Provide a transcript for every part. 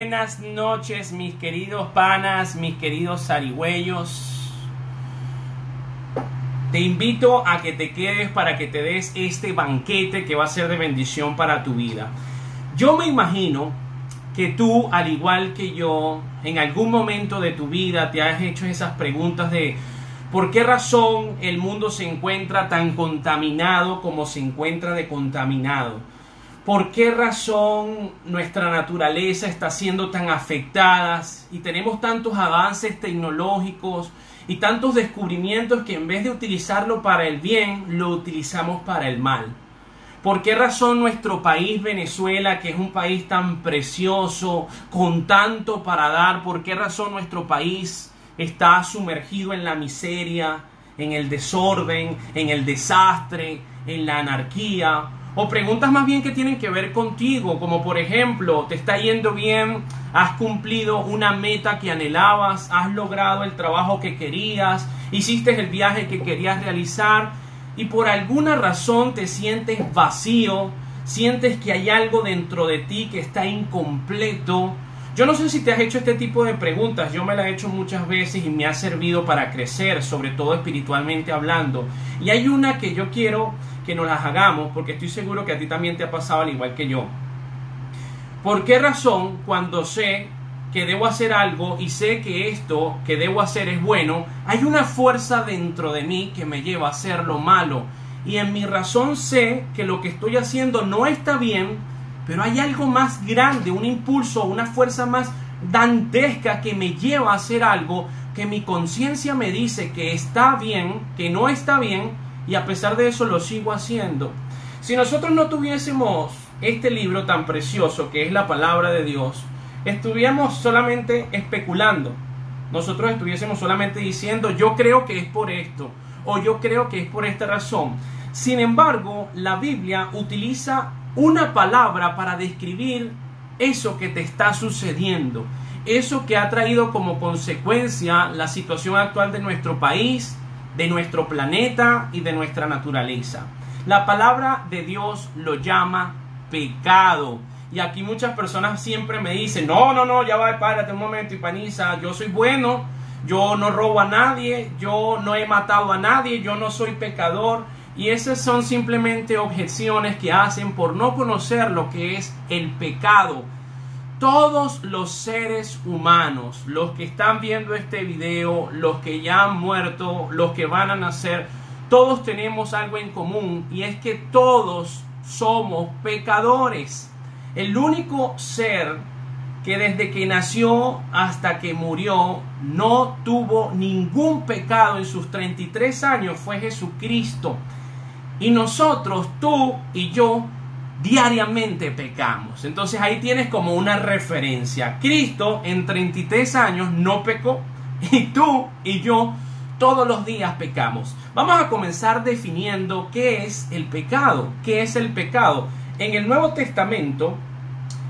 Buenas noches, mis queridos panas, mis queridos zarigüeyos. Te invito a que te quedes para que te des este banquete que va a ser de bendición para tu vida. Yo me imagino que tú, al igual que yo, en algún momento de tu vida te has hecho esas preguntas de ¿por qué razón el mundo se encuentra tan contaminado como se encuentra de contaminado? ¿Por qué razón nuestra naturaleza está siendo tan afectada y tenemos tantos avances tecnológicos y tantos descubrimientos que en vez de utilizarlo para el bien, lo utilizamos para el mal? ¿Por qué razón nuestro país, Venezuela, que es un país tan precioso, con tanto para dar, por qué razón nuestro país está sumergido en la miseria, en el desorden, en el desastre, en la anarquía? O preguntas más bien que tienen que ver contigo, como por ejemplo, ¿te está yendo bien? ¿Has cumplido una meta que anhelabas? ¿Has logrado el trabajo que querías? ¿Hiciste el viaje que querías realizar? Y por alguna razón te sientes vacío, sientes que hay algo dentro de ti que está incompleto. Yo no sé si te has hecho este tipo de preguntas, yo me las he hecho muchas veces y me ha servido para crecer, sobre todo espiritualmente hablando. Y hay una que yo quiero que nos las hagamos, porque estoy seguro que a ti también te ha pasado al igual que yo. ¿Por qué razón cuando sé que debo hacer algo y sé que esto que debo hacer es bueno, hay una fuerza dentro de mí que me lleva a hacer lo malo? Y en mi razón sé que lo que estoy haciendo no está bien, pero hay algo más grande, un impulso, una fuerza más dantesca que me lleva a hacer algo que mi conciencia me dice que está bien, que no está bien, y a pesar de eso lo sigo haciendo. Si nosotros no tuviésemos este libro tan precioso que es la palabra de Dios, estuviéramos solamente especulando. Nosotros estuviésemos solamente diciendo yo creo que es por esto o yo creo que es por esta razón. Sin embargo, la Biblia utiliza una palabra para describir eso que te está sucediendo, eso que ha traído como consecuencia la situación actual de nuestro país, de nuestro planeta y de nuestra naturaleza. La palabra de Dios lo llama pecado. Y aquí muchas personas siempre me dicen, no, ya va, párate un momento, Ipaniza, yo soy bueno, yo no robo a nadie, yo no he matado a nadie, yo no soy pecador. Y esas son simplemente objeciones que hacen por no conocer lo que es el pecado. Todos los seres humanos, los que están viendo este video, los que ya han muerto, los que van a nacer, todos tenemos algo en común, y es que todos somos pecadores. El único ser que desde que nació hasta que murió no tuvo ningún pecado en sus 33 años fue Jesucristo. Y nosotros, tú y yo, diariamente pecamos. Entonces ahí tienes como una referencia. Cristo en 33 años no pecó, y tú y yo todos los días pecamos. Vamos a comenzar definiendo qué es el pecado. ¿Qué es el pecado? En el Nuevo Testamento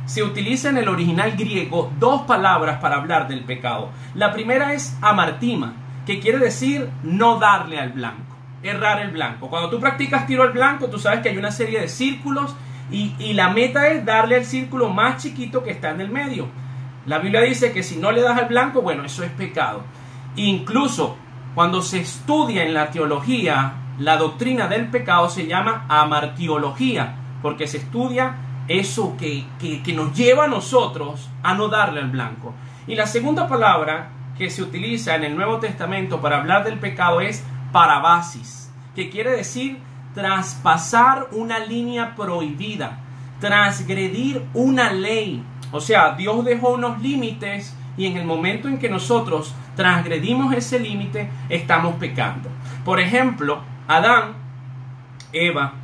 se utiliza en el original griego dos palabras para hablar del pecado. La primera es amartima, que quiere decir no darle al blanco, errar el blanco. Cuando tú practicas tiro al blanco, tú sabes que hay una serie de círculos y la meta es darle al círculo más chiquito que está en el medio. La Biblia dice que si no le das al blanco, bueno, eso es pecado. Incluso cuando se estudia en la teología la doctrina del pecado, se llama amartiología, porque se estudia eso que nos lleva a nosotros a no darle al blanco. Y la segunda palabra que se utiliza en el Nuevo Testamento para hablar del pecado es parabasis, que quiere decir traspasar una línea prohibida, transgredir una ley. O sea, Dios dejó unos límites y en el momento en que nosotros transgredimos ese límite, estamos pecando. Por ejemplo, Adán, Eva,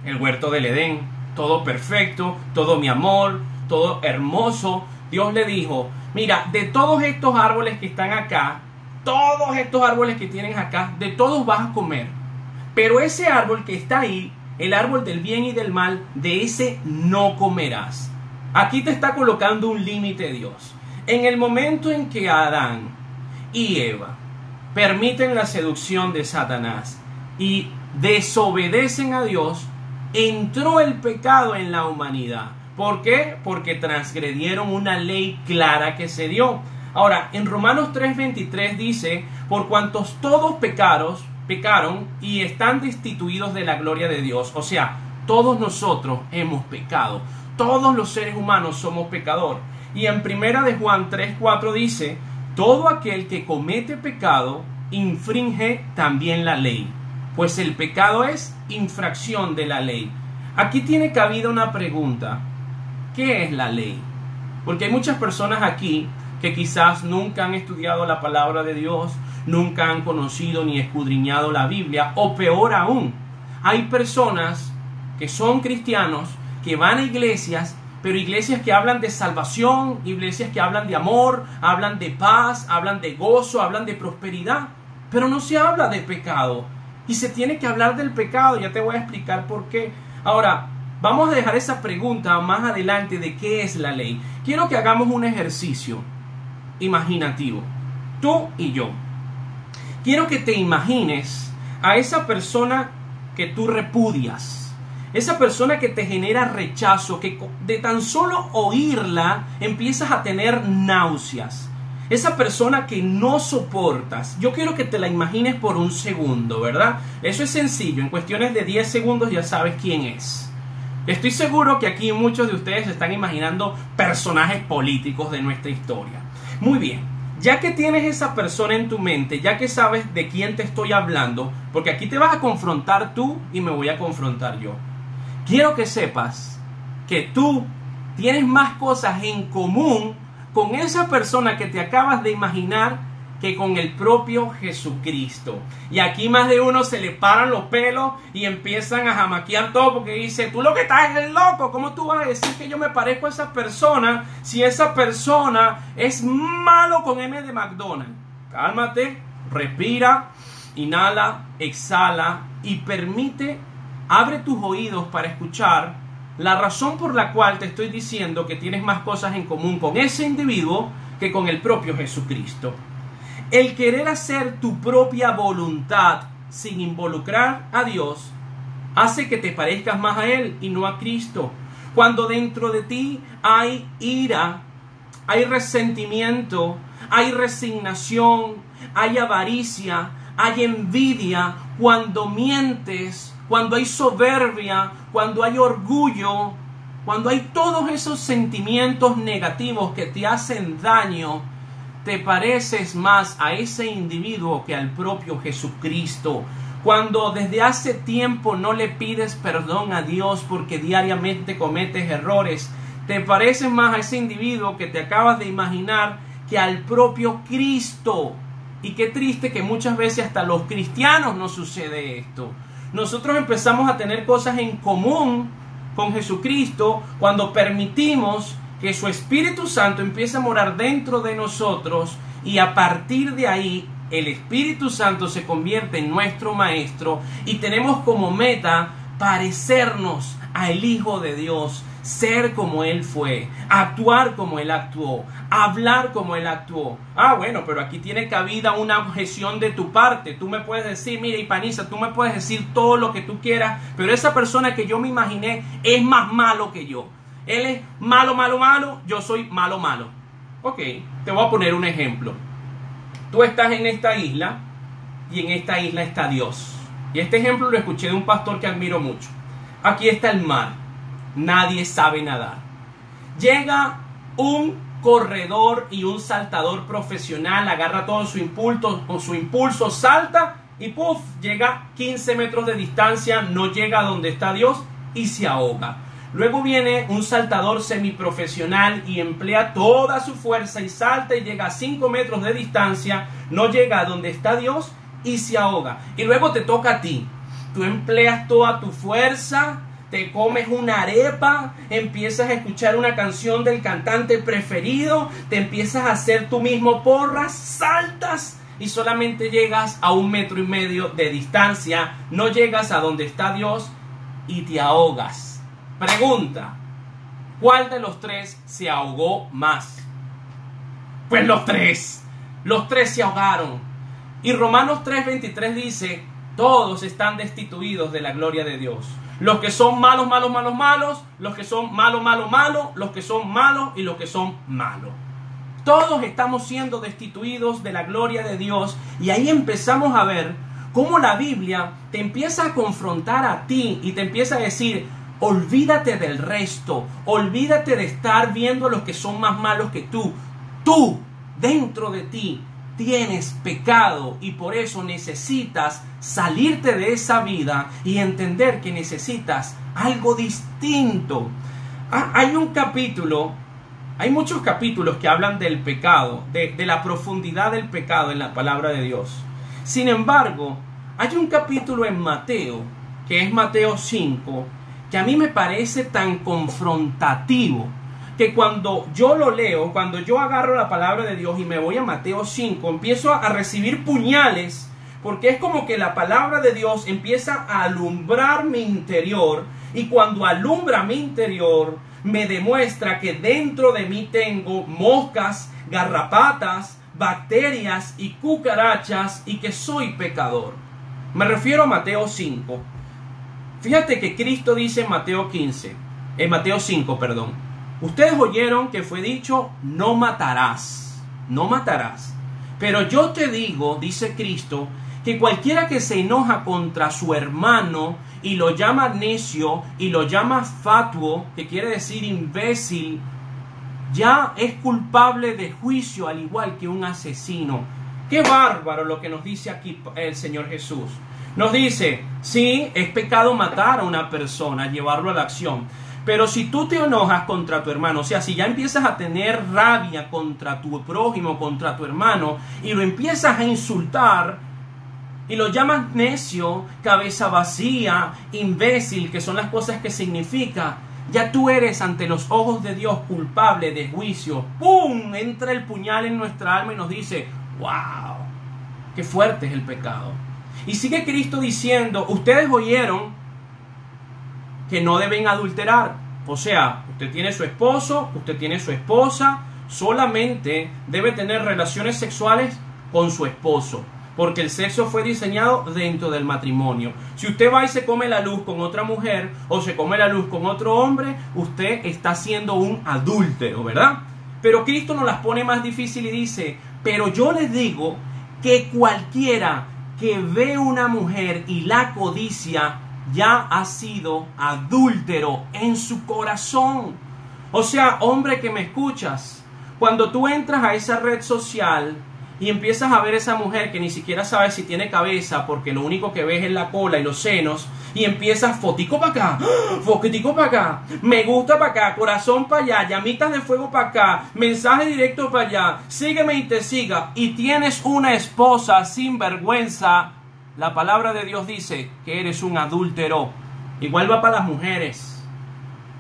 el huerto del Edén, todo perfecto, todo mi amor, todo hermoso. Dios le dijo, mira, de todos estos árboles que están acá, todos estos árboles que tienen acá, de todos vas a comer. Pero ese árbol que está ahí, el árbol del bien y del mal, de ese no comerás. Aquí te está colocando un límite Dios. En el momento en que Adán y Eva permiten la seducción de Satanás y desobedecen a Dios, entró el pecado en la humanidad. ¿Por qué? Porque transgredieron una ley clara que se dio. Ahora, en Romanos 3:23 dice, por cuantos todos pecaron y están destituidos de la gloria de Dios. O sea, todos nosotros hemos pecado. Todos los seres humanos somos pecadores. Y en Primera de Juan 3:4 dice, todo aquel que comete pecado infringe también la ley, pues el pecado es infracción de la ley. Aquí tiene cabida una pregunta. ¿Qué es la ley? Porque hay muchas personas aquí que quizás nunca han estudiado la palabra de Dios, nunca han conocido ni escudriñado la Biblia, o peor aún, hay personas que son cristianos, que van a iglesias, pero iglesias que hablan de salvación, iglesias que hablan de amor, hablan de paz, hablan de gozo, hablan de prosperidad, pero no se habla de pecado. Y se tiene que hablar del pecado, ya te voy a explicar por qué. Ahora, vamos a dejar esa pregunta más adelante de qué es la ley. Quiero que hagamos un ejercicio imaginativo, tú y yo. Quiero que te imagines a esa persona que tú repudias, esa persona que te genera rechazo, que de tan solo oírla empiezas a tener náuseas. Esa persona que no soportas. Yo quiero que te la imagines por un segundo, ¿verdad? Eso es sencillo. En cuestiones de 10 segundos ya sabes quién es. Estoy seguro que aquí muchos de ustedes se están imaginando personajes políticos de nuestra historia. Muy bien. Ya que tienes esa persona en tu mente, ya que sabes de quién te estoy hablando, porque aquí te vas a confrontar tú y me voy a confrontar yo. Quiero que sepas que tú tienes más cosas en común con esa persona que te acabas de imaginar que con el propio Jesucristo. Y aquí más de uno se le paran los pelos y empiezan a jamaquear todo porque dice, tú lo que estás es loco, ¿cómo tú vas a decir que yo me parezco a esa persona si esa persona es malo con M de McDonald's? Cálmate, respira, inhala, exhala y permite, abre tus oídos para escuchar la razón por la cual te estoy diciendo que tienes más cosas en común con ese individuo que con el propio Jesucristo. El querer hacer tu propia voluntad sin involucrar a Dios hace que te parezcas más a Él y no a Cristo. Cuando dentro de ti hay ira, hay resentimiento, hay resignación, hay avaricia, hay envidia, cuando mientes, cuando hay soberbia, cuando hay orgullo, cuando hay todos esos sentimientos negativos que te hacen daño, te pareces más a ese individuo que al propio Jesucristo. Cuando desde hace tiempo no le pides perdón a Dios porque diariamente cometes errores, te pareces más a ese individuo que te acabas de imaginar que al propio Cristo. Y qué triste que muchas veces hasta los cristianos nos sucede esto. Nosotros empezamos a tener cosas en común con Jesucristo cuando permitimos que su Espíritu Santo empiece a morar dentro de nosotros y a partir de ahí el Espíritu Santo se convierte en nuestro maestro y tenemos como meta parecernos al Hijo de Dios, ser como Él fue, actuar como Él actuó, hablar como Él actuó. Bueno, pero aquí tiene cabida una objeción de tu parte. Tú me puedes decir, mira, Ipaniza, tú me puedes decir todo lo que tú quieras, pero esa persona que yo me imaginé es más malo que yo. Él es malo, malo, malo, yo soy malo, malo. Ok, te voy a poner un ejemplo. Tú estás en esta isla y en esta isla está Dios. Y este ejemplo lo escuché de un pastor que admiro mucho. Aquí está el mar. Nadie sabe nadar. Llega un corredor y un saltador profesional, agarra todo su impulso, con su impulso salta y ¡puf! Llega 15 metros de distancia, no llega a donde está Dios y se ahoga. Luego viene un saltador semiprofesional y emplea toda su fuerza y salta y llega a 5 metros de distancia, no llega a donde está Dios y se ahoga. Y luego te toca a ti. Tú empleas toda tu fuerza, te comes una arepa, empiezas a escuchar una canción del cantante preferido, te empiezas a hacer tú mismo porras, saltas y solamente llegas a 1,5 metros de distancia, no llegas a donde está Dios y te ahogas. Pregunta, ¿cuál de los tres se ahogó más? Pues los tres se ahogaron. Y Romanos 3:23 dice, todos están destituidos de la gloria de Dios. Los que son malos, malos, malos, malos. Los que son malos, malos, malos. Los que son malos y los que son malos. Todos estamos siendo destituidos de la gloria de Dios. Y ahí empezamos a ver cómo la Biblia te empieza a confrontar a ti y te empieza a decir: olvídate del resto, olvídate de estar viendo a los que son más malos que tú. Tú, dentro de ti, tienes pecado y por eso necesitas salirte de esa vida y entender que necesitas algo distinto. Hay un capítulo, hay muchos capítulos que hablan del pecado, de la profundidad del pecado en la palabra de Dios. Sin embargo, hay un capítulo en Mateo, que es Mateo 5, que a mí me parece tan confrontativo, que cuando yo lo leo, cuando yo agarro la palabra de Dios y me voy a Mateo 5, empiezo a recibir puñales, porque es como que la palabra de Dios empieza a alumbrar mi interior, y cuando alumbra mi interior, me demuestra que dentro de mí tengo moscas, garrapatas, bacterias y cucarachas, y que soy pecador. Me refiero a Mateo 5. Fíjate que Cristo dice en Mateo 5, ustedes oyeron que fue dicho: no matarás, no matarás. Pero yo te digo, dice Cristo, que cualquiera que se enoja contra su hermano y lo llama necio y lo llama fatuo, que quiere decir imbécil, ya es culpable de juicio, al igual que un asesino. Qué bárbaro lo que nos dice aquí el Señor Jesús. Nos dice: sí, es pecado matar a una persona, llevarlo a la acción. Pero si tú te enojas contra tu hermano, o sea, si ya empiezas a tener rabia contra tu prójimo, contra tu hermano, y lo empiezas a insultar, y lo llamas necio, cabeza vacía, imbécil, que son las cosas que significa, ya tú eres ante los ojos de Dios culpable de juicio. ¡Pum! Entra el puñal en nuestra alma y nos dice: ¡wow! ¡Qué fuerte es el pecado! Y sigue Cristo diciendo: ustedes oyeron que no deben adulterar. O sea, usted tiene su esposo, usted tiene su esposa, solamente debe tener relaciones sexuales con su esposo, porque el sexo fue diseñado dentro del matrimonio. Si usted va y se come la luz con otra mujer o se come la luz con otro hombre, usted está siendo un adúltero, ¿verdad? Pero Cristo nos las pone más difícil y dice: pero yo les digo que cualquiera que ve una mujer y la codicia ya ha sido adúltero en su corazón. O sea, hombre que me escuchas, cuando tú entras a esa red social y empiezas a ver esa mujer que ni siquiera sabes si tiene cabeza, porque lo único que ves es la cola y los senos, y empiezas fotico para acá, fotico para acá, me gusta para acá, corazón para allá, llamitas de fuego para acá, mensaje directo para allá, sígueme y te siga, y tienes una esposa sin vergüenza, la palabra de Dios dice que eres un adúltero. Igual va para las mujeres.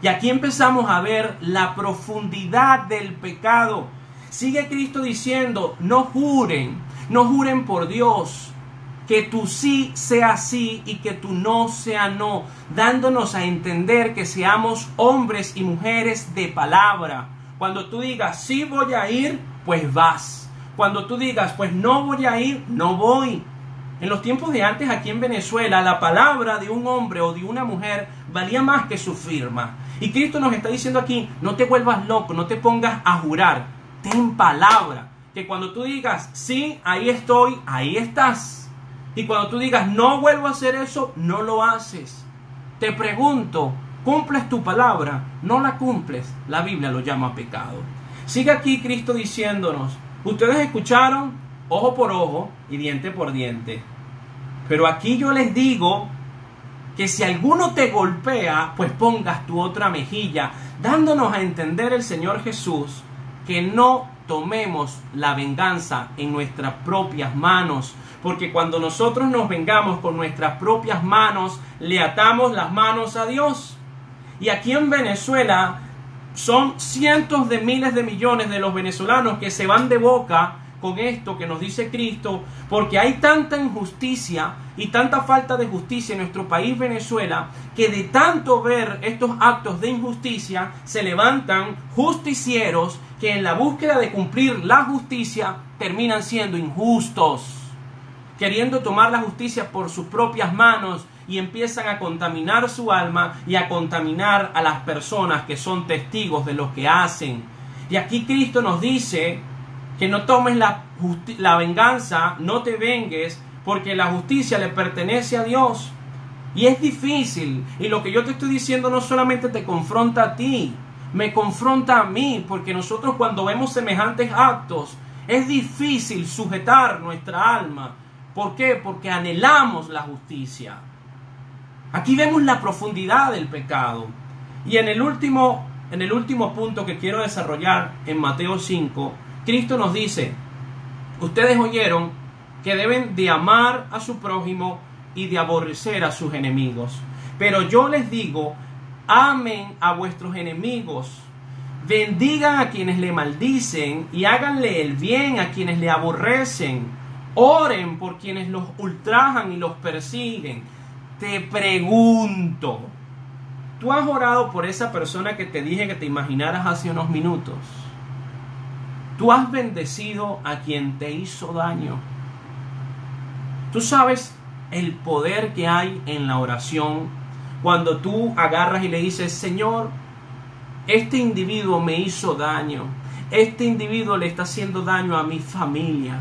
Y aquí empezamos a ver la profundidad del pecado. Sigue Cristo diciendo: no juren por Dios, que tu sí sea sí y que tu no sea no, dándonos a entender que seamos hombres y mujeres de palabra. Cuando tú digas sí voy a ir, pues vas. Cuando tú digas pues no voy a ir, no voy. En los tiempos de antes, aquí en Venezuela, la palabra de un hombre o de una mujer valía más que su firma. Y Cristo nos está diciendo aquí: no te vuelvas loco, no te pongas a jurar. Ten palabra. Que cuando tú digas sí, ahí estoy, ahí estás. Y cuando tú digas no vuelvo a hacer eso, no lo haces. Te pregunto, ¿cumples tu palabra? No la cumples. La Biblia lo llama pecado. Sigue aquí Cristo diciéndonos: ustedes escucharon ojo por ojo y diente por diente. Pero aquí yo les digo que si alguno te golpea, pues pongas tu otra mejilla, dándonos a entender el Señor Jesús que no tomemos la venganza en nuestras propias manos, porque cuando nosotros nos vengamos con nuestras propias manos, le atamos las manos a Dios. Y aquí en Venezuela son cientos de miles de millones de los venezolanos que se van de boca con esto que nos dice Cristo, porque hay tanta injusticia y tanta falta de justicia en nuestro país Venezuela, que de tanto ver estos actos de injusticia se levantan justicieros que en la búsqueda de cumplir la justicia terminan siendo injustos, queriendo tomar la justicia por sus propias manos y empiezan a contaminar su alma y a contaminar a las personas que son testigos de lo que hacen. Y aquí Cristo nos dice que no tomes la venganza, no te vengues, porque la justicia le pertenece a Dios. Y es difícil, y lo que yo te estoy diciendo no solamente te confronta a ti, me confronta a mí, porque nosotros cuando vemos semejantes actos, es difícil sujetar nuestra alma. ¿Por qué? Porque anhelamos la justicia. Aquí vemos la profundidad del pecado. Y en el último punto que quiero desarrollar en Mateo 5, Cristo nos dice, ustedes oyeron que deben de amar a su prójimo y de aborrecer a sus enemigos. Pero yo les digo, amen a vuestros enemigos, bendigan a quienes le maldicen y háganle el bien a quienes le aborrecen. Oren por quienes los ultrajan y los persiguen. Te pregunto, ¿tú has orado por esa persona que te dije que te imaginaras hace unos minutos? ¿Tú has bendecido a quien te hizo daño? ¿Tú sabes el poder que hay en la oración cuando tú agarras y le dices, Señor, este individuo me hizo daño, este individuo le está haciendo daño a mi familia?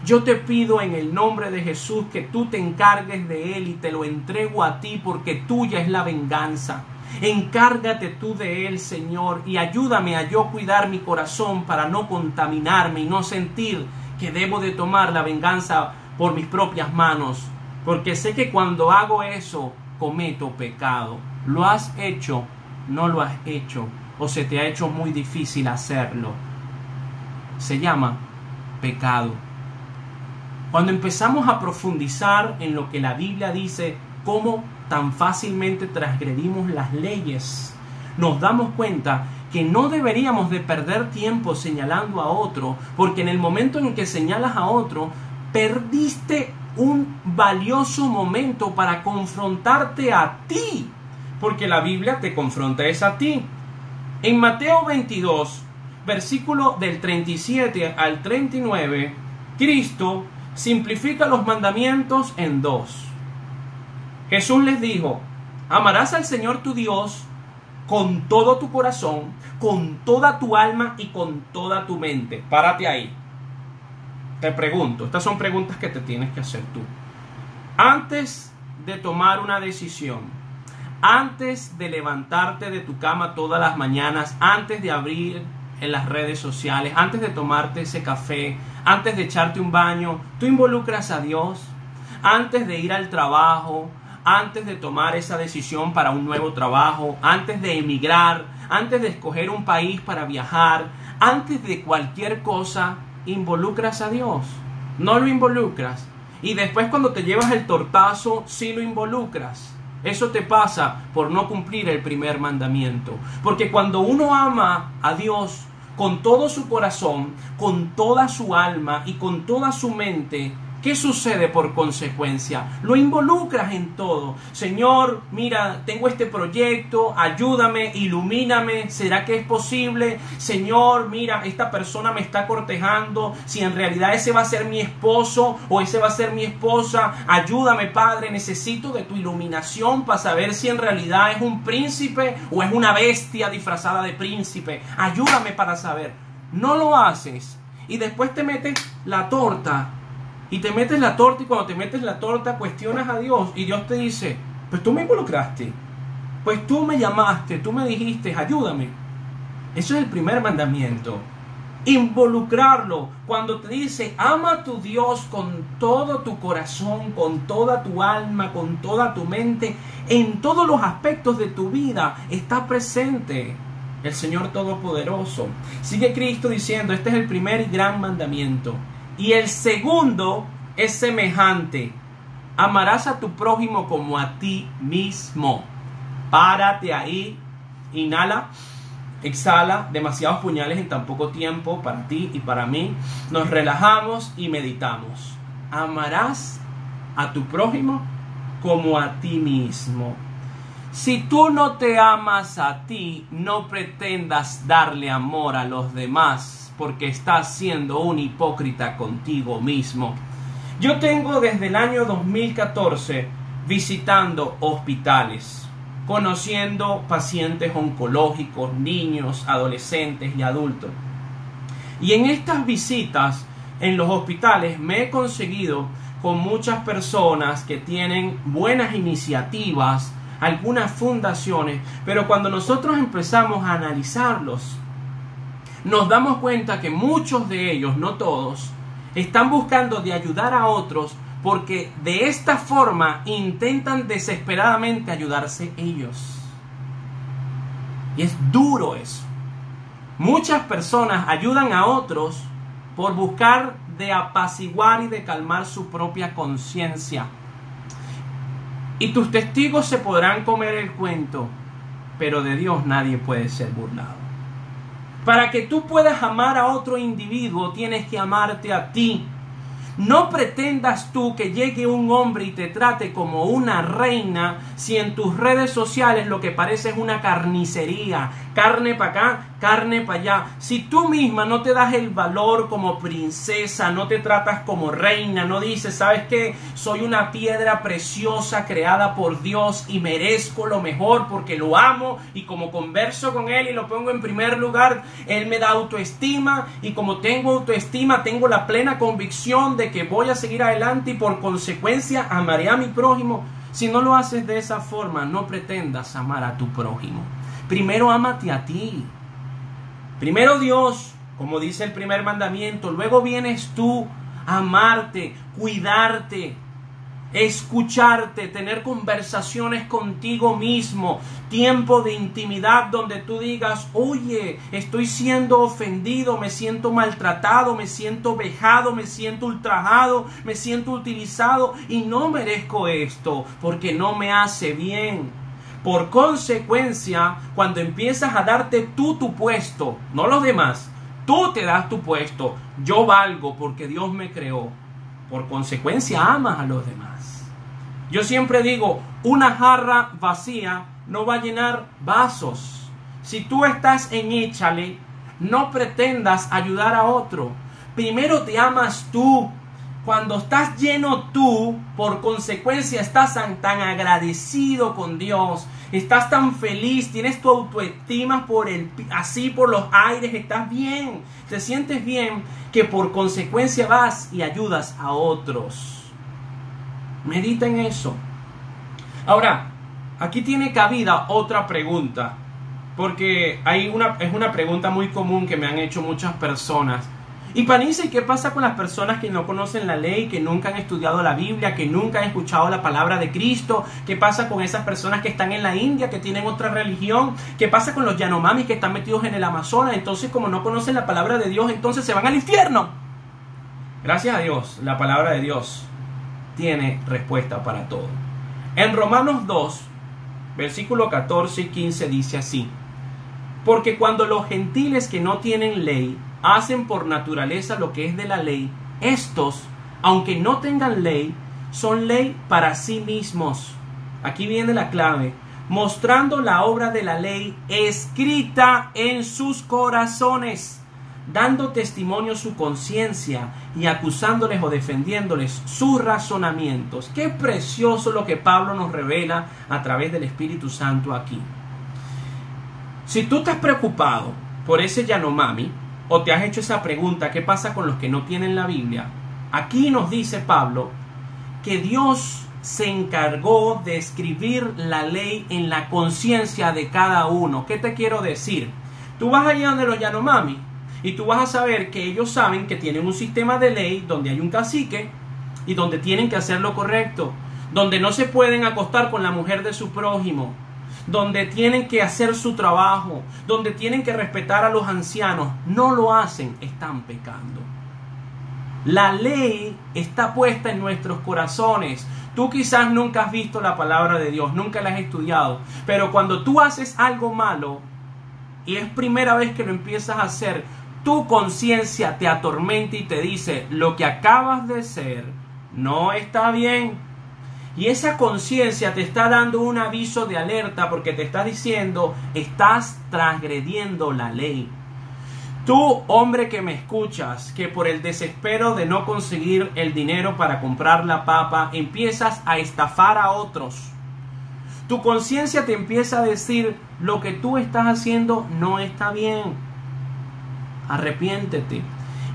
Yo te pido en el nombre de Jesús que tú te encargues de él y te lo entrego a ti porque tuya es la venganza. Encárgate tú de él, Señor, y ayúdame a yo cuidar mi corazón para no contaminarme y no sentir que debo de tomar la venganza por mis propias manos, porque sé que cuando hago eso cometo pecado. ¿Lo has hecho? ¿No lo has hecho? ¿O se te ha hecho muy difícil hacerlo? Se llama pecado. Cuando empezamos a profundizar en lo que la Biblia dice, cómo tan fácilmente transgredimos las leyes, nos damos cuenta que no deberíamos de perder tiempo señalando a otro, porque en el momento en que señalas a otro, perdiste un valioso momento para confrontarte a ti, porque la Biblia te confronta es a ti. En Mateo 22, versículo del 37 al 39, Cristo simplifica los mandamientos en dos. Jesús les dijo, amarás al Señor tu Dios con todo tu corazón, con toda tu alma y con toda tu mente. Párate ahí. Te pregunto, estas son preguntas que te tienes que hacer tú. Antes de tomar una decisión, antes de levantarte de tu cama todas las mañanas, antes de abrir en las redes sociales, antes de tomarte ese café, antes de echarte un baño, tú involucras a Dios. Antes de ir al trabajo, antes de tomar esa decisión para un nuevo trabajo, antes de emigrar, antes de escoger un país para viajar, antes de cualquier cosa, involucras a Dios. No lo involucras. Y después cuando te llevas el tortazo, sí lo involucras. Eso te pasa por no cumplir el primer mandamiento. Porque cuando uno ama a Dios con todo su corazón, con toda su alma y con toda su mente, ¿qué sucede por consecuencia? Lo involucras en todo. Señor, mira, tengo este proyecto, ayúdame, ilumíname, ¿será que es posible? Señor, mira, esta persona me está cortejando, si en realidad ese va a ser mi esposo o ese va a ser mi esposa, ayúdame, Padre, necesito de tu iluminación para saber si en realidad es un príncipe o es una bestia disfrazada de príncipe. Ayúdame para saber. No lo haces y después te metes la torta. Y te metes la torta y cuando te metes la torta cuestionas a Dios y Dios te dice, pues tú me involucraste, pues tú me llamaste, tú me dijiste, ayúdame. Eso es el primer mandamiento. Involucrarlo. Cuando te dice, ama a tu Dios con todo tu corazón, con toda tu alma, con toda tu mente, en todos los aspectos de tu vida está presente el Señor Todopoderoso. Sigue Cristo diciendo, este es el primer y gran mandamiento. Y el segundo es semejante. Amarás a tu prójimo como a ti mismo. Párate ahí. Inhala. Exhala. Demasiados puñales en tan poco tiempo para ti y para mí. Nos relajamos y meditamos. Amarás a tu prójimo como a ti mismo. Si tú no te amas a ti, no pretendas darle amor a los demás, porque estás siendo un hipócrita contigo mismo. Yo tengo desde el año 2014 visitando hospitales, conociendo pacientes oncológicos, niños, adolescentes y adultos. Y en estas visitas en los hospitales me he conseguido con muchas personas que tienen buenas iniciativas, algunas fundaciones, pero cuando nosotros empezamos a analizarlos, nos damos cuenta que muchos de ellos, no todos, están buscando de ayudar a otros porque de esta forma intentan desesperadamente ayudarse ellos. Y es duro eso. Muchas personas ayudan a otros por buscar de apaciguar y de calmar su propia conciencia. Y tus testigos se podrán comer el cuento, pero de Dios nadie puede ser burlado. Para que tú puedas amar a otro individuo, tienes que amarte a ti. No pretendas tú que llegue un hombre y te trate como una reina si en tus redes sociales lo que parece es una carnicería. Carne para acá, carne para allá. Si tú misma no te das el valor como princesa, no te tratas como reina, no dices, ¿sabes qué? Soy una piedra preciosa creada por Dios y merezco lo mejor porque lo amo y como converso con Él y lo pongo en primer lugar, Él me da autoestima y como tengo autoestima, tengo la plena convicción de que voy a seguir adelante y por consecuencia amaré a mi prójimo. Si no lo haces de esa forma, no pretendas amar a tu prójimo. Primero ámate a ti. Primero Dios, como dice el primer mandamiento. Luego vienes tú a amarte, cuidarte, escucharte, tener conversaciones contigo mismo. Tiempo de intimidad donde tú digas, oye, estoy siendo ofendido, me siento maltratado, me siento vejado, me siento ultrajado, me siento utilizado y no merezco esto porque no me hace bien. Por consecuencia, cuando empiezas a darte tú tu puesto, no los demás, tú te das tu puesto. Yo valgo porque Dios me creó. Por consecuencia, amas a los demás. Yo siempre digo, una jarra vacía no va a llenar vasos. Si tú estás en échale, no pretendas ayudar a otro. Primero te amas tú. Cuando estás lleno tú, por consecuencia estás tan agradecido con Dios, estás tan feliz, tienes tu autoestima así por los aires, estás bien, te sientes bien, que por consecuencia vas y ayudas a otros. Medita en eso. Ahora, aquí tiene cabida otra pregunta, porque es una pregunta muy común que me han hecho muchas personas. Y Panice, ¿qué pasa con las personas que no conocen la ley, que nunca han estudiado la Biblia, que nunca han escuchado la palabra de Cristo? ¿Qué pasa con esas personas que están en la India, que tienen otra religión? ¿Qué pasa con los Yanomamis que están metidos en el Amazonas? Entonces, como no conocen la palabra de Dios, entonces se van al infierno. Gracias a Dios, la palabra de Dios tiene respuesta para todo. En Romanos 2, versículo 14 y 15 dice así: porque cuando los gentiles que no tienen ley hacen por naturaleza lo que es de la ley, estos, aunque no tengan ley, son ley para sí mismos. Aquí viene la clave. Mostrando la obra de la ley escrita en sus corazones, dando testimonio su conciencia y acusándoles o defendiéndoles sus razonamientos. Qué precioso lo que Pablo nos revela a través del Espíritu Santo aquí. Si tú estás preocupado por ese Yanomami, o te has hecho esa pregunta, ¿qué pasa con los que no tienen la Biblia? Aquí nos dice Pablo que Dios se encargó de escribir la ley en la conciencia de cada uno. ¿Qué te quiero decir? Tú vas allá donde los Yanomami y tú vas a saber que ellos saben que tienen un sistema de ley donde hay un cacique y donde tienen que hacer lo correcto, donde no se pueden acostar con la mujer de su prójimo, donde tienen que hacer su trabajo, donde tienen que respetar a los ancianos. No lo hacen, están pecando. La ley está puesta en nuestros corazones. Tú quizás nunca has visto la palabra de Dios, nunca la has estudiado, pero cuando tú haces algo malo y es primera vez que lo empiezas a hacer, tu conciencia te atormenta y te dice, lo que acabas de hacer no está bien. Y esa conciencia te está dando un aviso de alerta porque te está diciendo, estás transgrediendo la ley. Tú, hombre que me escuchas, que por el desespero de no conseguir el dinero para comprar la papa, empiezas a estafar a otros. Tu conciencia te empieza a decir, lo que tú estás haciendo no está bien. Arrepiéntete.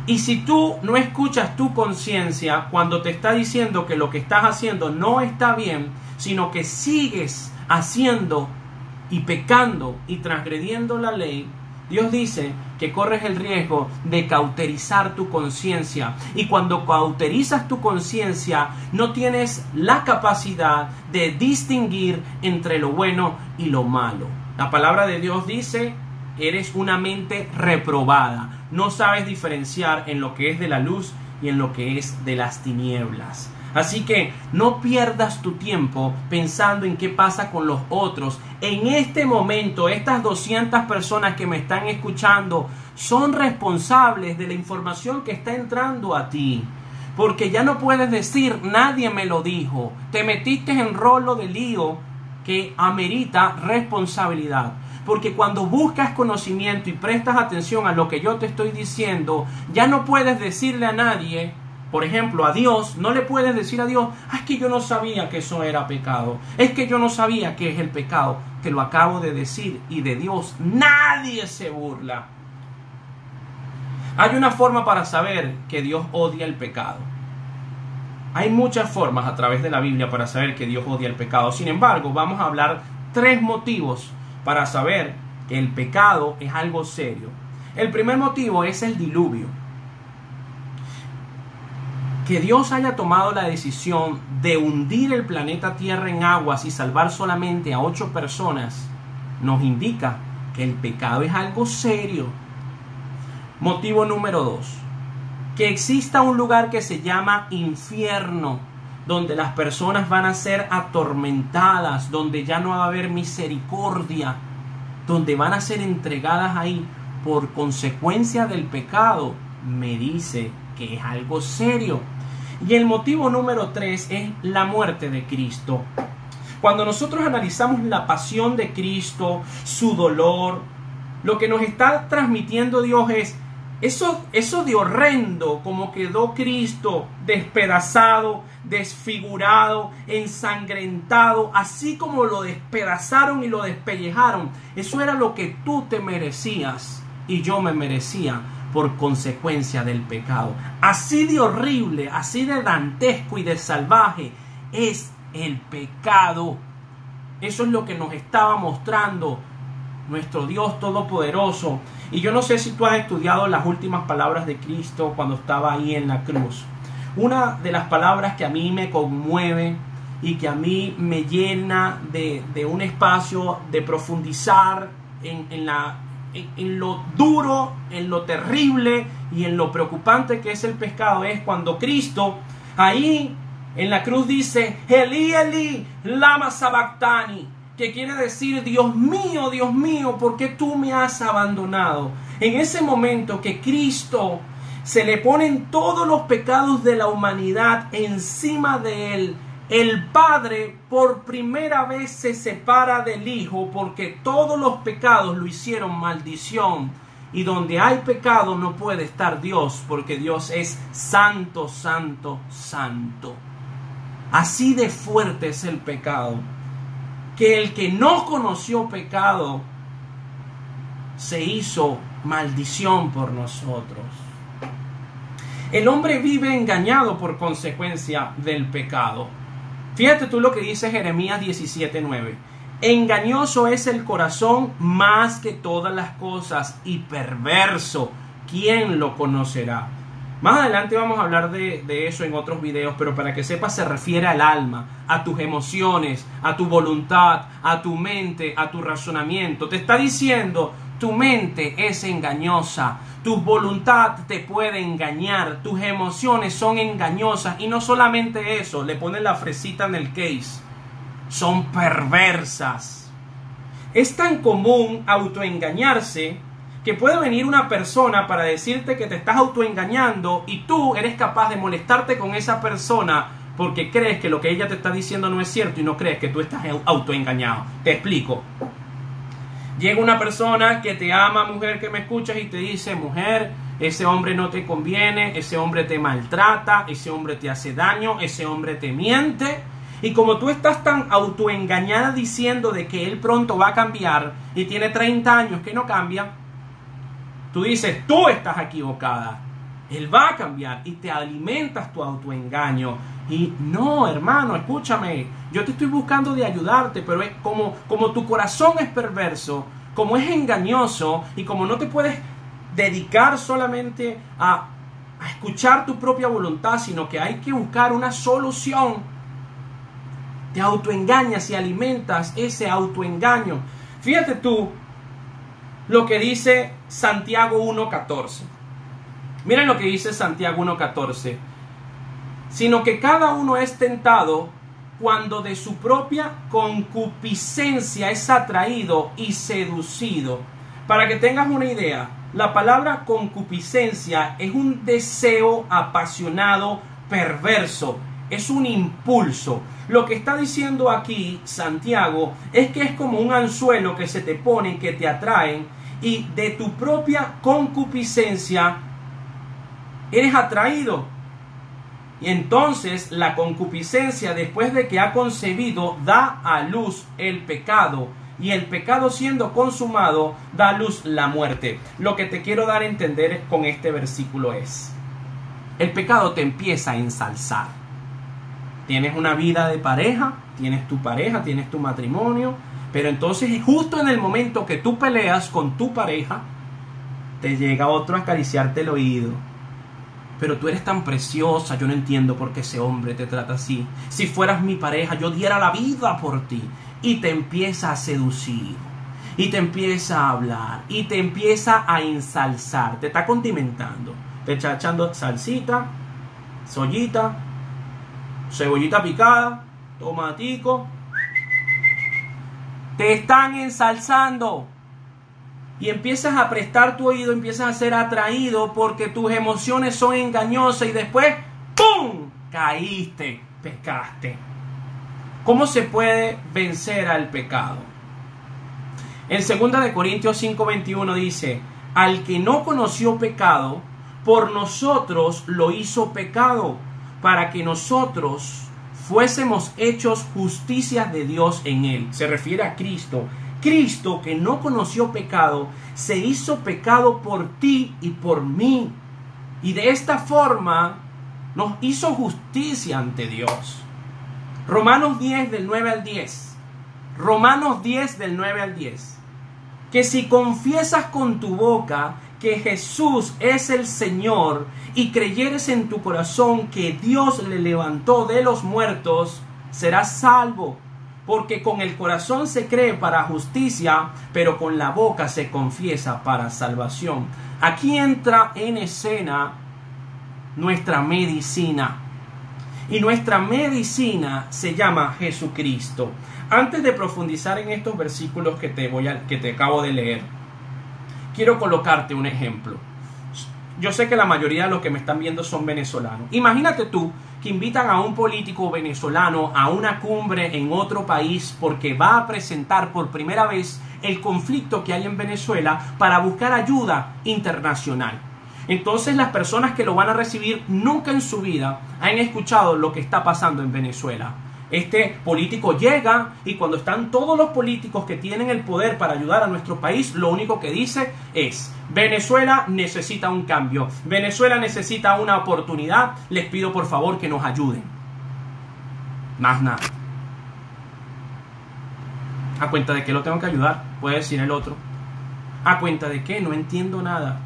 Y si tú no escuchas tu conciencia cuando te está diciendo que lo que estás haciendo no está bien, sino que sigues haciendo y pecando y transgrediendo la ley, Dios dice que corres el riesgo de cauterizar tu conciencia. Y cuando cauterizas tu conciencia, no tienes la capacidad de distinguir entre lo bueno y lo malo. La palabra de Dios dice, eres una mente reprobada. No sabes diferenciar en lo que es de la luz y en lo que es de las tinieblas. Así que no pierdas tu tiempo pensando en qué pasa con los otros. En este momento, estas 200 personas que me están escuchando son responsables de la información que está entrando a ti. Porque ya no puedes decir, nadie me lo dijo. Te metiste en rollo de lío que amerita responsabilidad. Porque cuando buscas conocimiento y prestas atención a lo que yo te estoy diciendo, ya no puedes decirle a nadie, por ejemplo, a Dios, no le puedes decir a Dios, es que yo no sabía que eso era pecado, es que yo no sabía que es el pecado, te lo acabo de decir, y de Dios nadie se burla. Hay una forma para saber que Dios odia el pecado. Hay muchas formas a través de la Biblia para saber que Dios odia el pecado. Sin embargo, vamos a hablar 3 motivos para saber que el pecado es algo serio. El primer motivo es el diluvio. Que Dios haya tomado la decisión de hundir el planeta Tierra en aguas y salvar solamente a 8 personas nos indica que el pecado es algo serio. Motivo número 2. Que exista un lugar que se llama infierno, donde las personas van a ser atormentadas, donde ya no va a haber misericordia, donde van a ser entregadas ahí por consecuencia del pecado, me dice que es algo serio. Y el motivo número 3 es la muerte de Cristo. Cuando nosotros analizamos la pasión de Cristo, su dolor, lo que nos está transmitiendo Dios es eso de horrendo como quedó Cristo, despedazado, desfigurado, ensangrentado, así como lo despedazaron y lo despellejaron. Eso era lo que tú te merecías y yo me merecía por consecuencia del pecado. Así de horrible, así de dantesco y de salvaje es el pecado. Eso es lo que nos estaba mostrando nuestro Dios Todopoderoso. Y yo no sé si tú has estudiado las últimas palabras de Cristo cuando estaba ahí en la cruz. Una de las palabras que a mí me conmueve y que a mí me llena de un espacio de profundizar en lo duro, en lo terrible y en lo preocupante que es el pecado, es cuando Cristo ahí en la cruz dice, Elí, Elí, lama sabactani, que quiere decir, Dios mío, ¿por qué tú me has abandonado? En ese momento que Cristo se le ponen todos los pecados de la humanidad encima de él, el Padre por primera vez se separa del Hijo, porque todos los pecados lo hicieron maldición. Y donde hay pecado no puede estar Dios, porque Dios es santo, santo, santo. Así de fuerte es el pecado, que el que no conoció pecado se hizo maldición por nosotros. El hombre vive engañado por consecuencia del pecado. Fíjate tú lo que dice Jeremías 17:9. Engañoso es el corazón más que todas las cosas y perverso. ¿Quién lo conocerá? Más adelante vamos a hablar de eso en otros videos, pero para que sepas se refiere al alma, a tus emociones, a tu voluntad, a tu mente, a tu razonamiento. Te está diciendo, tu mente es engañosa, tu voluntad te puede engañar, tus emociones son engañosas y no solamente eso, le ponen la fresita en el case, son perversas. Es tan común autoengañarse que puede venir una persona para decirte que te estás autoengañando y tú eres capaz de molestarte con esa persona porque crees que lo que ella te está diciendo no es cierto y no crees que tú estás autoengañado. Te explico. Llega una persona que te ama, mujer que me escuchas, y te dice, mujer, ese hombre no te conviene, ese hombre te maltrata, ese hombre te hace daño, ese hombre te miente. Y como tú estás tan autoengañada diciendo de que él pronto va a cambiar y tiene 30 años que no cambia, tú dices, tú estás equivocada. Él va a cambiar y te alimentas tu autoengaño. Y no, hermano, escúchame, yo te estoy buscando de ayudarte, pero es como tu corazón es perverso, como es engañoso y como no te puedes dedicar solamente a escuchar tu propia voluntad, sino que hay que buscar una solución. Te autoengañas y alimentas ese autoengaño. Fíjate tú lo que dice Santiago 1:14. Miren lo que dice Santiago 1:14. Sino que cada uno es tentado cuando de su propia concupiscencia es atraído y seducido. Para que tengas una idea, la palabra concupiscencia es un deseo apasionado, perverso, es un impulso. Lo que está diciendo aquí Santiago es que es como un anzuelo que se te pone, que te atraen, y de tu propia concupiscencia eres atraído. Y entonces la concupiscencia, después de que ha concebido, da a luz el pecado. Y el pecado, siendo consumado, da a luz la muerte. Lo que te quiero dar a entender con este versículo es: el pecado te empieza a ensalzar. Tienes una vida de pareja, tienes tu matrimonio, pero entonces justo en el momento que tú peleas con tu pareja, te llega otro a acariciarte el oído. Pero tú eres tan preciosa, yo no entiendo por qué ese hombre te trata así. Si fueras mi pareja, yo diera la vida por ti. Y te empieza a seducir, y te empieza a hablar, y te empieza a ensalzar, te está condimentando. Te está echando salsita, soyita, cebollita picada, tomatico. Te están ensalzando. Y empiezas a prestar tu oído, empiezas a ser atraído porque tus emociones son engañosas y después ¡pum! Caíste, pecaste. ¿Cómo se puede vencer al pecado? En 2 Corintios 5:21 dice: al que no conoció pecado, por nosotros lo hizo pecado, para que nosotros fuésemos hechos justicia de Dios en él. Se refiere a Cristo. Cristo, que no conoció pecado, se hizo pecado por ti y por mí. Y de esta forma nos hizo justicia ante Dios. Romanos 10 del 9 al 10. Romanos 10 del 9 al 10. Que si confiesas con tu boca que Jesús es el Señor y creyeres en tu corazón que Dios le levantó de los muertos, serás salvo. Porque con el corazón se cree para justicia, pero con la boca se confiesa para salvación. Aquí entra en escena nuestra medicina. Y nuestra medicina se llama Jesucristo. Antes de profundizar en estos versículos que te acabo de leer, quiero colocarte un ejemplo. Yo sé que la mayoría de los que me están viendo son venezolanos. Imagínate tú que invitan a un político venezolano a una cumbre en otro país porque va a presentar por primera vez el conflicto que hay en Venezuela para buscar ayuda internacional. Entonces las personas que lo van a recibir nunca en su vida han escuchado lo que está pasando en Venezuela. Este político llega y cuando están todos los políticos que tienen el poder para ayudar a nuestro país, lo único que dice es: Venezuela necesita un cambio, Venezuela necesita una oportunidad, les pido por favor que nos ayuden. Más nada. ¿A cuenta de qué lo tengo que ayudar? Puede decir el otro. ¿A cuenta de qué? No entiendo nada.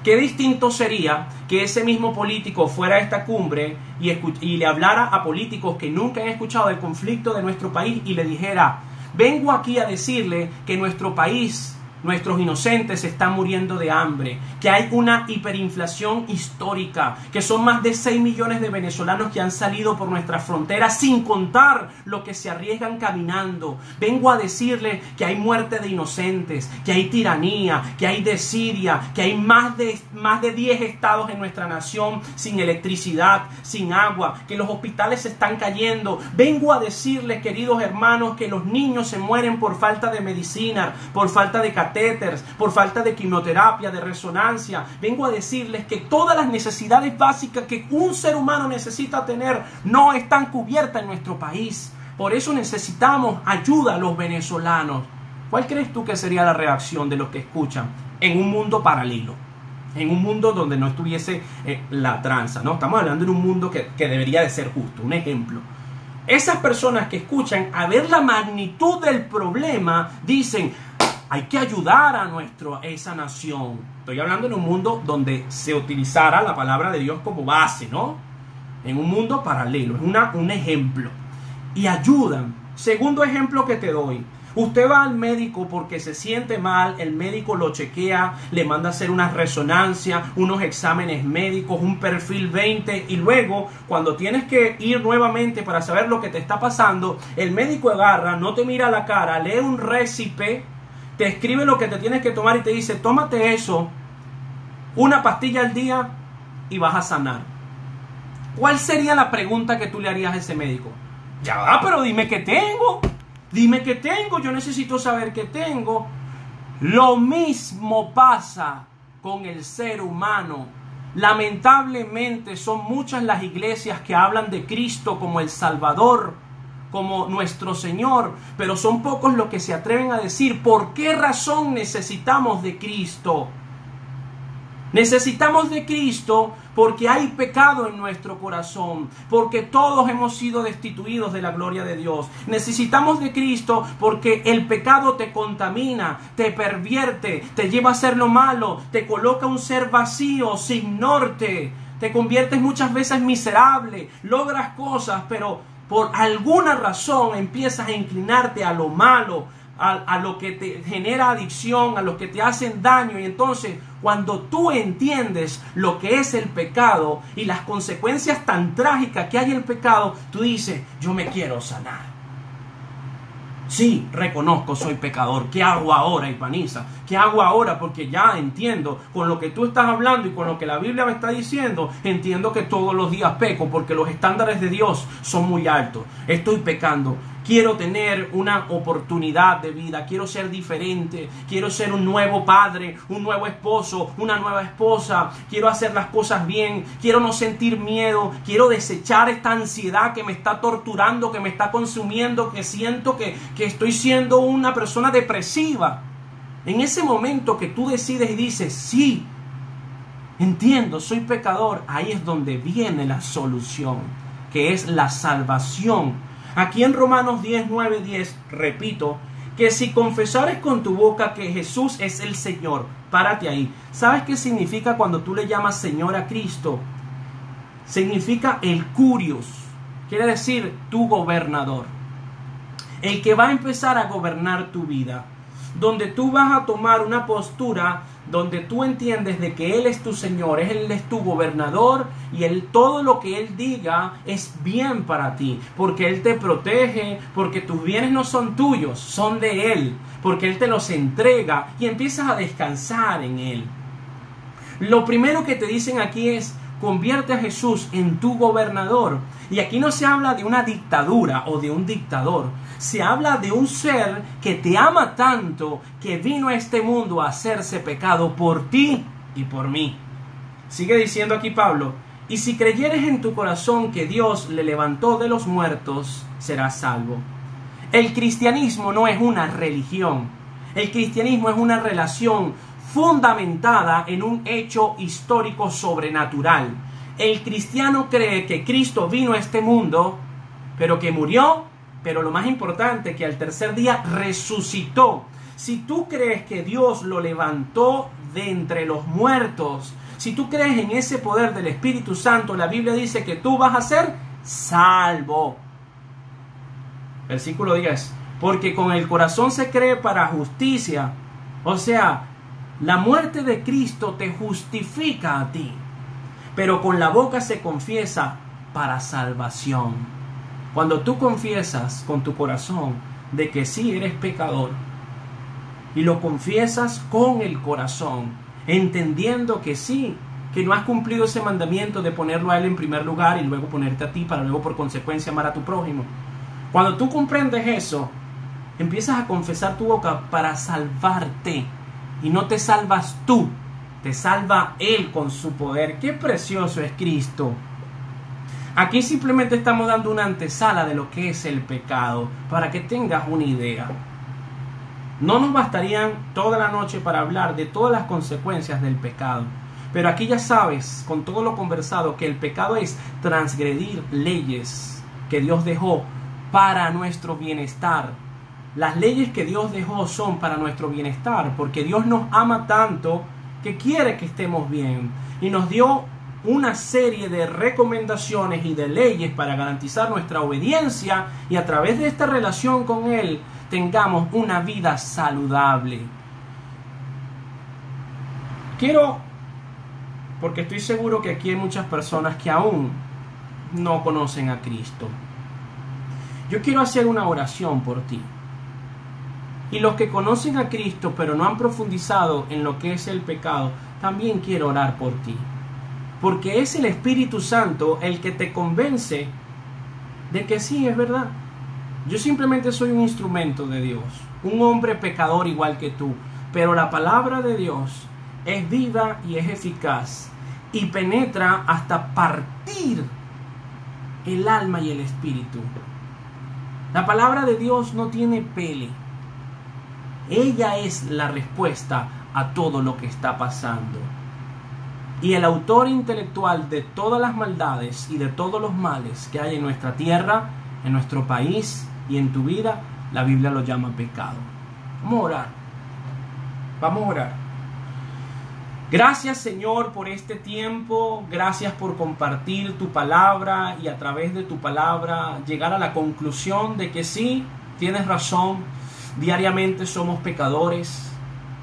Qué distinto sería que ese mismo político fuera a esta cumbre y le hablara a políticos que nunca han escuchado del conflicto de nuestro país y le dijera: vengo aquí a decirle que nuestro país nuestros inocentes están muriendo de hambre, que hay una hiperinflación histórica, que son más de 6 millones de venezolanos que han salido por nuestras fronteras sin contar lo que se arriesgan caminando. Vengo a decirles que hay muerte de inocentes, que hay tiranía, que hay desidia, que hay más de 10 estados en nuestra nación sin electricidad, sin agua, que los hospitales se están cayendo. Vengo a decirles, queridos hermanos, que los niños se mueren por falta de medicina, por falta de catéteres, por falta de quimioterapia, de resonancia. Vengo a decirles que todas las necesidades básicas que un ser humano necesita tener no están cubiertas en nuestro país. Por eso necesitamos ayuda a los venezolanos. ¿Cuál crees tú que sería la reacción de los que escuchan en un mundo paralelo? En un mundo donde no estuviese la tranza, ¿no? Estamos hablando de un mundo que debería de ser justo. Un ejemplo. Esas personas que escuchan, a ver la magnitud del problema, dicen: hay que ayudar a esa nación. Estoy hablando en un mundo donde se utilizara la palabra de Dios como base, ¿no? En un mundo paralelo. Es un ejemplo. Y ayudan. Segundo ejemplo que te doy. Usted va al médico porque se siente mal, el médico lo chequea, le manda a hacer una resonancia, unos exámenes médicos, un perfil 20, y luego cuando tienes que ir nuevamente para saber lo que te está pasando, el médico agarra, no te mira a la cara, lee un récipe, te escribe lo que te tienes que tomar y te dice: tómate eso, una pastilla al día y vas a sanar. ¿Cuál sería la pregunta que tú le harías a ese médico? Ya va, pero dime qué tengo. Dime qué tengo, yo necesito saber qué tengo. Lo mismo pasa con el ser humano. Lamentablemente son muchas las iglesias que hablan de Cristo como el Salvador, como nuestro Señor, pero son pocos los que se atreven a decir por qué razón necesitamos de Cristo. Necesitamos de Cristo porque hay pecado en nuestro corazón, porque todos hemos sido destituidos de la gloria de Dios. Necesitamos de Cristo porque el pecado te contamina, te pervierte, te lleva a hacer lo malo, te coloca un ser vacío, sin norte, te conviertes muchas veces miserable, logras cosas, pero por alguna razón empiezas a inclinarte a lo malo, a lo que te genera adicción, a lo que te hacen daño. Y entonces, cuando tú entiendes lo que es el pecado y las consecuencias tan trágicas que hay en el pecado, tú dices: yo me quiero sanar. Sí, reconozco, soy pecador. ¿Qué hago ahora, Ipaniza? ¿Qué hago ahora? Porque ya entiendo, con lo que tú estás hablando y con lo que la Biblia me está diciendo, entiendo que todos los días peco porque los estándares de Dios son muy altos. Estoy pecando. Quiero tener una oportunidad de vida, quiero ser diferente, quiero ser un nuevo padre, un nuevo esposo, una nueva esposa, quiero hacer las cosas bien, quiero no sentir miedo, quiero desechar esta ansiedad que me está torturando, que me está consumiendo, que siento que estoy siendo una persona depresiva. En ese momento que tú decides y dices: sí, entiendo, soy pecador, ahí es donde viene la solución, que es la salvación. Aquí en Romanos 10, 9, 10, repito, que si confesares con tu boca que Jesús es el Señor, párate ahí. ¿Sabes qué significa cuando tú le llamas Señor a Cristo? Significa el Curios, quiere decir tu gobernador, el que va a empezar a gobernar tu vida, donde tú vas a tomar una postura donde tú entiendes de que Él es tu Señor, Él es tu gobernador y todo lo que Él diga es bien para ti, porque Él te protege, porque tus bienes no son tuyos, son de Él, porque Él te los entrega y empiezas a descansar en Él. Lo primero que te dicen aquí es: convierte a Jesús en tu gobernador. Y aquí no se habla de una dictadura o de un dictador. Se habla de un ser que te ama tanto que vino a este mundo a hacerse pecado por ti y por mí. Sigue diciendo aquí Pablo: y si creyeres en tu corazón que Dios le levantó de los muertos, serás salvo. El cristianismo no es una religión. El cristianismo es una relación fundamentada en un hecho histórico sobrenatural. El cristiano cree que Cristo vino a este mundo, pero que murió, pero lo más importante, que al tercer día resucitó. Si tú crees que Dios lo levantó de entre los muertos, si tú crees en ese poder del Espíritu Santo, la Biblia dice que tú vas a ser salvo. Versículo 10. Porque con el corazón se cree para justicia, O sea, la muerte de Cristo te justifica a ti, pero con la boca se confiesa para salvación. Cuando tú confiesas con tu corazón de que sí eres pecador, y lo confiesas con el corazón, entendiendo que sí, que no has cumplido ese mandamiento de ponerlo a Él en primer lugar y luego ponerte a ti para luego por consecuencia amar a tu prójimo. Cuando tú comprendes eso, empiezas a confesar tu boca para salvarte. Y no te salvas tú, te salva Él con su poder. ¡Qué precioso es Cristo! Aquí simplemente estamos dando una antesala de lo que es el pecado, para que tengas una idea. No nos bastarían toda la noche para hablar de todas las consecuencias del pecado. Pero aquí ya sabes, con todo lo conversado, que el pecado es transgredir leyes que Dios dejó para nuestro bienestar. Las leyes que Dios dejó son para nuestro bienestar, porque Dios nos ama tanto que quiere que estemos bien. Y nos dio una serie de recomendaciones y de leyes para garantizar nuestra obediencia y a través de esta relación con Él tengamos una vida saludable. Porque estoy seguro que aquí hay muchas personas que aún no conocen a Cristo. Yo quiero hacer una oración por ti. Y los que conocen a Cristo pero no han profundizado en lo que es el pecado, también quiero orar por ti. Porque es el Espíritu Santo el que te convence de que sí, es verdad. Yo simplemente soy un instrumento de Dios, un hombre pecador igual que tú. Pero la palabra de Dios es viva y es eficaz y penetra hasta partir el alma y el espíritu. La palabra de Dios no tiene pele. Ella es la respuesta a todo lo que está pasando. Y el autor intelectual de todas las maldades y de todos los males que hay en nuestra tierra, en nuestro país y en tu vida, la Biblia lo llama pecado. Vamos a orar. Vamos a orar. Gracias, Señor, por este tiempo. Gracias por compartir tu palabra y a través de tu palabra llegar a la conclusión de que sí, tienes razón. Diariamente somos pecadores.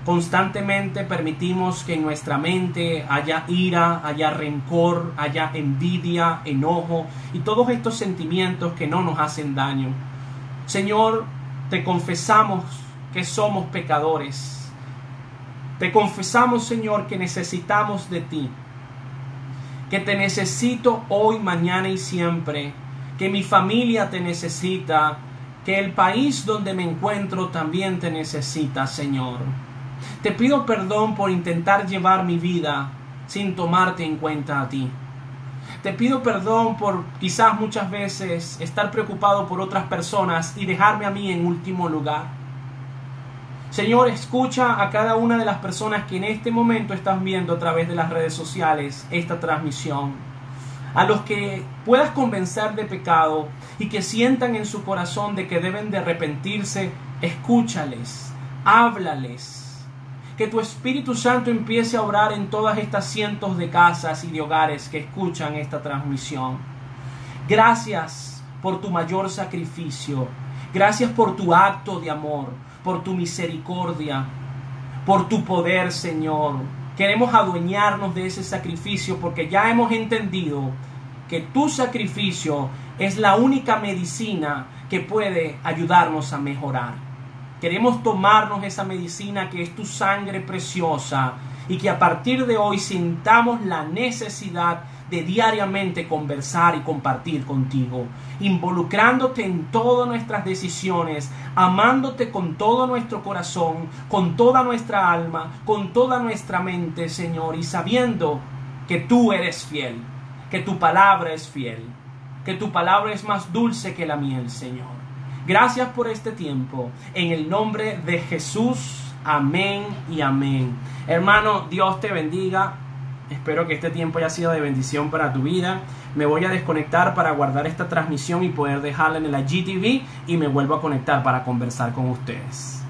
Constantemente permitimos que en nuestra mente haya ira, haya rencor, haya envidia, enojo y todos estos sentimientos que no nos hacen daño. Señor, te confesamos que somos pecadores. Te confesamos, Señor, que necesitamos de ti. Que te necesito hoy, mañana y siempre. Que mi familia te necesita. Que el país donde me encuentro también te necesita, Señor. Te pido perdón por intentar llevar mi vida sin tomarte en cuenta a ti. Te pido perdón por quizás muchas veces estar preocupado por otras personas y dejarme a mí en último lugar. Señor, escucha a cada una de las personas que en este momento están viendo a través de las redes sociales esta transmisión. A los que puedas convencer de pecado y que sientan en su corazón de que deben de arrepentirse, escúchales, háblales. Que tu Espíritu Santo empiece a obrar en todas estas cientos de casas y de hogares que escuchan esta transmisión. Gracias por tu mayor sacrificio. Gracias por tu acto de amor, por tu misericordia, por tu poder, Señor. Queremos adueñarnos de ese sacrificio porque ya hemos entendido que tu sacrificio es la única medicina que puede ayudarnos a mejorar. Queremos tomarnos esa medicina que es tu sangre preciosa y que a partir de hoy sintamos la necesidad de diariamente conversar y compartir contigo, involucrándote en todas nuestras decisiones, amándote con todo nuestro corazón, con toda nuestra alma, con toda nuestra mente, Señor, y sabiendo que tú eres fiel, que tu palabra es fiel, que tu palabra es más dulce que la miel, Señor. Gracias por este tiempo, en el nombre de Jesús, amén y amén. Hermano, Dios te bendiga. Espero que este tiempo haya sido de bendición para tu vida. Me voy a desconectar para guardar esta transmisión y poder dejarla en el IGTV y me vuelvo a conectar para conversar con ustedes.